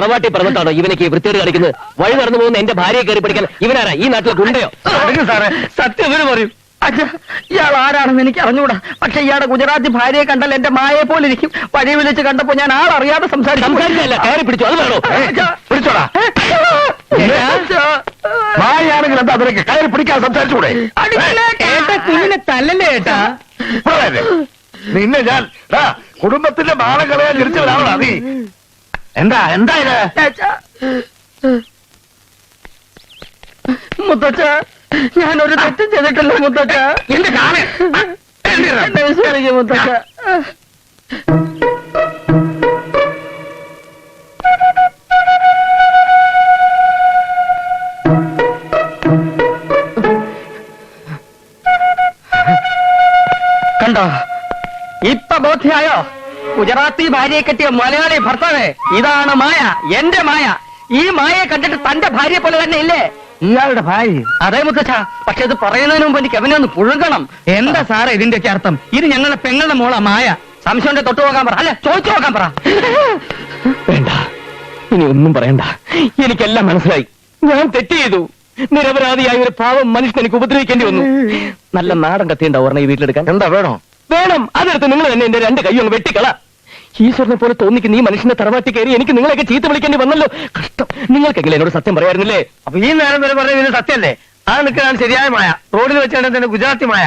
തറവാട്ടി പറഞ്ഞിട്ടാണോ ഇവനക്ക് വൃത്തിയോട് കളിക്കുന്നത്? വഴി നടന്നു പോകുന്ന എന്റെ ഭാര്യയെ കയറി പിടിക്കാൻ ഇവനാരാ? ഈ നാട്ടിലെ ഗുണ്ടയോ? സാറേ സത്യം ഇവര് പറയും. അച്ഛാ, ഇയാൾ ആരാണെന്ന് എനിക്ക് അറിഞ്ഞൂടാ. പക്ഷെ ഇയാളുടെ ഗുജറാത്തി ഭാര്യയെ കണ്ടാൽ എന്റെ മായയെ പോലെ ഇരിക്കും. വഴി വിളിച്ച് കണ്ടപ്പോ ഞാൻ ആളറിയാതെ സംസാരിച്ചല്ല, കയറി പിടിച്ചു. അത് വേണോ? പിടിച്ചോടാ. മായാണെങ്കിൽ എന്താ അവരൊക്കെ കയറി പിടിക്കാൻ സംസാരിച്ചുകൂടെ? കുഞ്ഞിനെ തല്ലല്ലേ ഏട്ടാ? നിന്നെ ഞാൻ കുടുംബത്തിന്റെ മാനം കളയാൻ തിരിച്ചവരാവണ നീ. എന്താ എന്താ ഇത്? മുത്തച്ഛ, ഞാനൊരു തെറ്റും ചെയ്തിട്ടില്ല മുത്തച്ഛ. എന്റെ കാലേ എന്നെ വിശ്വസിക്കും മുത്തച്ഛ. കണ്ടോ, ഇപ്പൊ ബോധ്യായോ? ഗുജറാത്തി ഭാര്യയെ കെട്ടിയ മലയാളി ഭർത്താവേ, ഇതാണ് മായ, എന്റെ മായ. ഈ മായയെ കണ്ടിട്ട് തന്റെ ഭാര്യയെ പോലെ തന്നെ ഇല്ലേ ഇയാളുടെ ഭാര്യ? അതേ മുത്തച്ഛ, പക്ഷെ ഇത് പറയുന്നതിന് മുമ്പ് എനിക്ക് അവനെ ഒന്ന് പുഴുകണം. എന്താ സാറേ ഇതിന്റെയൊക്കെ അർത്ഥം? ഇത് ഞങ്ങളുടെ പെങ്ങളുടെ മോളാ മായ. സംശയം തൊട്ടു പോകാൻ പറ, അല്ല ചോദിച്ചു നോക്കാൻ പറ. വേണ്ട, ഇനി ഒന്നും പറയണ്ട. എനിക്കെല്ലാം മനസ്സിലായി. ഞാൻ തെറ്റ് ചെയ്തു. നിരപരാധിയായ ഒരു പാവം മനുഷ്യൻ എനിക്ക് ഉപദ്രവിക്കേണ്ടി വന്നു. നല്ല നാടൻ കത്തിയുണ്ടാവും ഒരെണ്ണം ഈ വീട്ടിലെടുക്കാൻ. എന്താ വേണോ? വേണം. അതെടുത്ത് നിങ്ങൾ തന്നെ എന്റെ രണ്ട് കൈ ഒന്ന് വെട്ടിക്കള. ഈശ്വരനെ പോലെ തോന്നിക്കുന്ന ഈ മനുഷ്യനെ തറവാട്ടി കയറി എനിക്ക് നിങ്ങളെയൊക്കെ ചീത്ത വിളിക്കേണ്ടി വന്നല്ലോ. കഷ്ടം. നിങ്ങൾക്കെങ്കിലും എന്നോട് സത്യം പറയായിരുന്നില്ലേ? അപ്പൊ ഈ നേരം വരെ പറഞ്ഞ ഇതിന് സത്യമല്ലേ? ആ നിൽക്കുന്നതാണ് ശരിയായ മായ. റോഡിൽ വെച്ചാണ് തന്നെ ഗുജറാത്തി മായ.